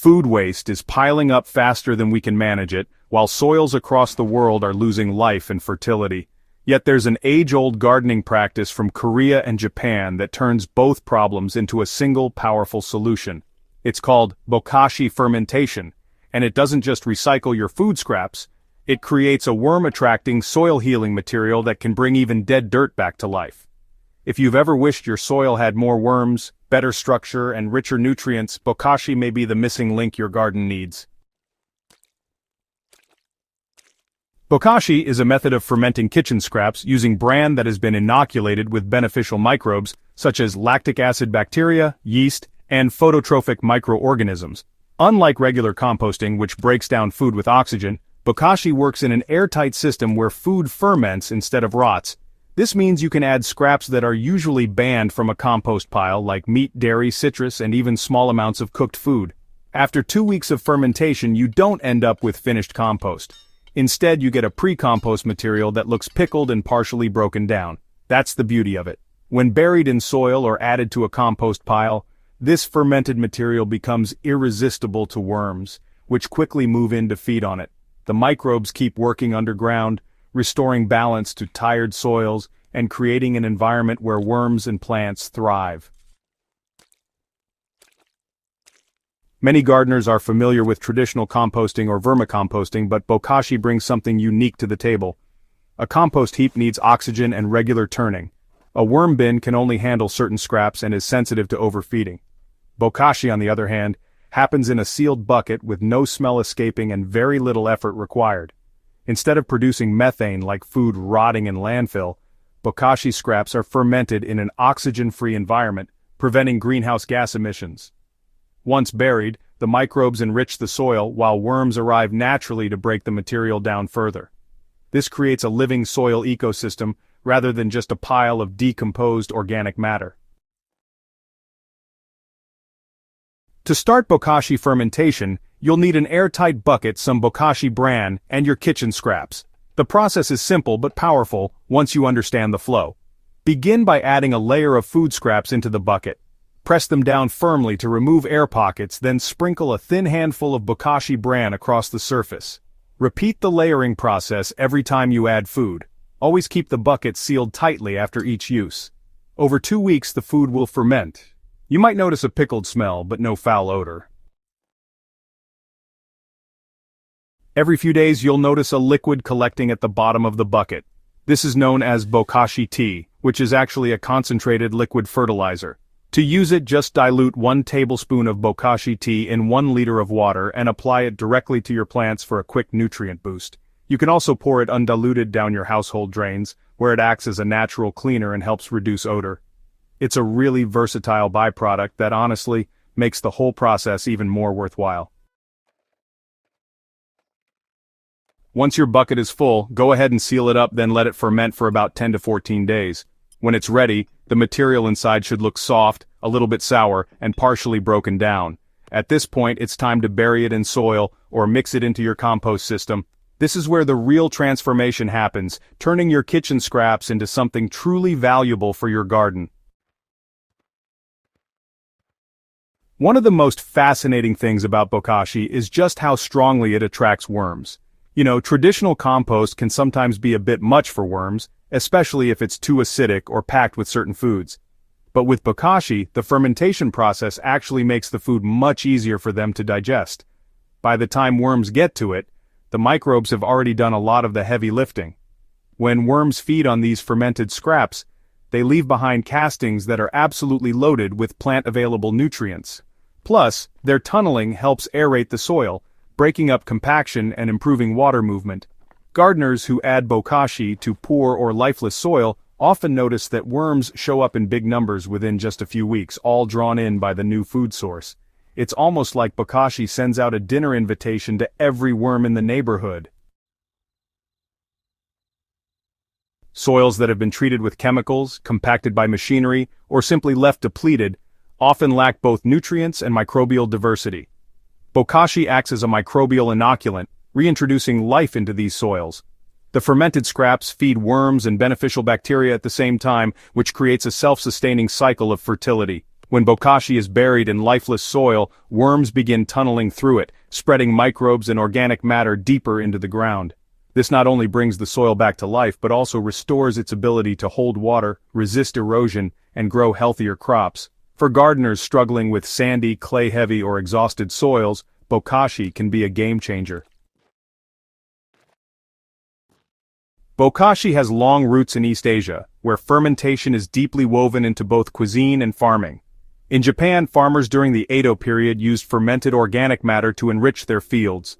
Food waste is piling up faster than we can manage it, while soils across the world are losing life and fertility. Yet there's an age-old gardening practice from Korea and Japan that turns both problems into a single powerful solution. It's called Bokashi Fermentation, and it doesn't just recycle your food scraps, it creates a worm-attracting, soil-healing material that can bring even dead dirt back to life. If you've ever wished your soil had more worms, better structure, and richer nutrients, Bokashi may be the missing link your garden needs. Bokashi is a method of fermenting kitchen scraps using bran that has been inoculated with beneficial microbes, such as lactic acid bacteria, yeast, and phototrophic microorganisms. Unlike regular composting, which breaks down food with oxygen, Bokashi works in an airtight system where food ferments instead of rots. This means you can add scraps that are usually banned from a compost pile, like meat, dairy, citrus, and even small amounts of cooked food. After 2 weeks of fermentation, you don't end up with finished compost. Instead, you get a pre-compost material that looks pickled and partially broken down. That's the beauty of it. When buried in soil or added to a compost pile, this fermented material becomes irresistible to worms, which quickly move in to feed on it. The microbes keep working underground, restoring balance to tired soils and creating an environment where worms and plants thrive. Many gardeners are familiar with traditional composting or vermicomposting, but Bokashi brings something unique to the table. A compost heap needs oxygen and regular turning. A worm bin can only handle certain scraps and is sensitive to overfeeding. Bokashi, on the other hand, happens in a sealed bucket with no smell escaping and very little effort required. Instead of producing methane like food rotting in landfill, Bokashi scraps are fermented in an oxygen-free environment, preventing greenhouse gas emissions. Once buried, the microbes enrich the soil while worms arrive naturally to break the material down further. This creates a living soil ecosystem rather than just a pile of decomposed organic matter. To start Bokashi fermentation, you'll need an airtight bucket, some Bokashi bran, and your kitchen scraps. The process is simple but powerful once you understand the flow. Begin by adding a layer of food scraps into the bucket. Press them down firmly to remove air pockets, then sprinkle a thin handful of Bokashi bran across the surface. Repeat the layering process every time you add food. Always keep the bucket sealed tightly after each use. Over 2 weeks the food will ferment. You might notice a pickled smell, but no foul odor. Every few days you'll notice a liquid collecting at the bottom of the bucket. This is known as Bokashi tea, which is actually a concentrated liquid fertilizer. To use it, just dilute 1 tablespoon of Bokashi tea in 1 liter of water and apply it directly to your plants for a quick nutrient boost. You can also pour it undiluted down your household drains, where it acts as a natural cleaner and helps reduce odor. It's a really versatile byproduct that honestly makes the whole process even more worthwhile. Once your bucket is full, go ahead and seal it up, then let it ferment for about 10 to 14 days. When it's ready, the material inside should look soft, a little bit sour, and partially broken down. At this point, it's time to bury it in soil or mix it into your compost system. This is where the real transformation happens, turning your kitchen scraps into something truly valuable for your garden. One of the most fascinating things about Bokashi is just how strongly it attracts worms. You know, traditional compost can sometimes be a bit much for worms, especially if it's too acidic or packed with certain foods. But with Bokashi, the fermentation process actually makes the food much easier for them to digest. By the time worms get to it, the microbes have already done a lot of the heavy lifting. When worms feed on these fermented scraps, they leave behind castings that are absolutely loaded with plant-available nutrients. Plus, their tunneling helps aerate the soil, breaking up compaction and improving water movement. Gardeners who add Bokashi to poor or lifeless soil often notice that worms show up in big numbers within just a few weeks, all drawn in by the new food source. It's almost like Bokashi sends out a dinner invitation to every worm in the neighborhood. Soils that have been treated with chemicals, compacted by machinery, or simply left depleted often lack both nutrients and microbial diversity. Bokashi acts as a microbial inoculant, reintroducing life into these soils. The fermented scraps feed worms and beneficial bacteria at the same time, which creates a self-sustaining cycle of fertility. When bokashi is buried in lifeless soil, worms begin tunneling through it, spreading microbes and organic matter deeper into the ground. This not only brings the soil back to life but also restores its ability to hold water, resist erosion, and grow healthier crops. For gardeners struggling with sandy, clay-heavy, or exhausted soils, bokashi can be a game-changer. Bokashi has long roots in East Asia, where fermentation is deeply woven into both cuisine and farming. In Japan, farmers during the Edo period used fermented organic matter to enrich their fields.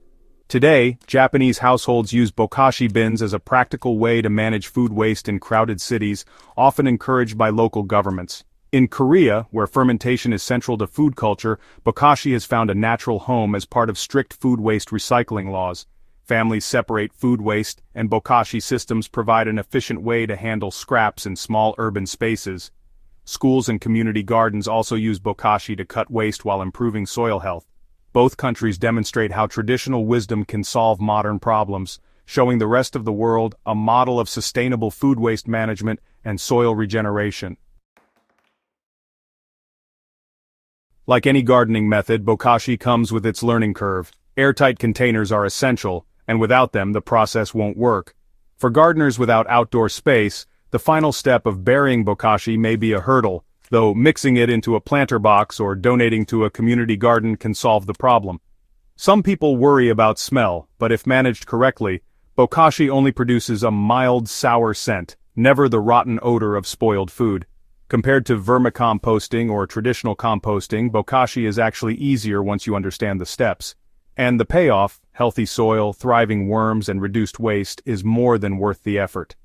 Today, Japanese households use bokashi bins as a practical way to manage food waste in crowded cities, often encouraged by local governments. In Korea, where fermentation is central to food culture, bokashi has found a natural home as part of strict food waste recycling laws. Families separate food waste, and bokashi systems provide an efficient way to handle scraps in small urban spaces. Schools and community gardens also use bokashi to cut waste while improving soil health. Both countries demonstrate how traditional wisdom can solve modern problems, showing the rest of the world a model of sustainable food waste management and soil regeneration. Like any gardening method, bokashi comes with its learning curve. Airtight containers are essential, and without them the process won't work. For gardeners without outdoor space, the final step of burying bokashi may be a hurdle, though mixing it into a planter box or donating to a community garden can solve the problem. Some people worry about smell, but if managed correctly, bokashi only produces a mild sour scent, never the rotten odor of spoiled food. Compared to vermicomposting or traditional composting, bokashi is actually easier once you understand the steps. And the payoff, healthy soil, thriving worms, and reduced waste, is more than worth the effort.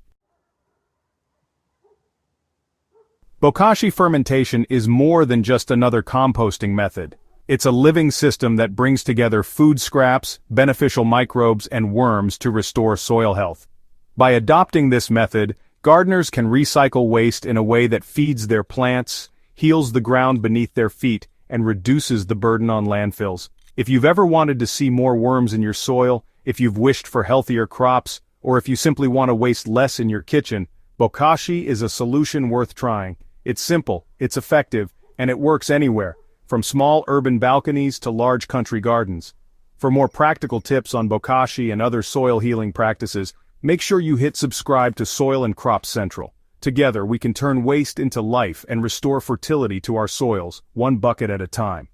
Bokashi fermentation is more than just another composting method. It's a living system that brings together food scraps, beneficial microbes, and worms to restore soil health. By adopting this method, gardeners can recycle waste in a way that feeds their plants, heals the ground beneath their feet, and reduces the burden on landfills. If you've ever wanted to see more worms in your soil, if you've wished for healthier crops, or if you simply want to waste less in your kitchen, bokashi is a solution worth trying. It's simple, it's effective, and it works anywhere, from small urban balconies to large country gardens. For more practical tips on bokashi and other soil healing practices, make sure you hit subscribe to Soil and Crops Central. Together we can turn waste into life and restore fertility to our soils, one bucket at a time.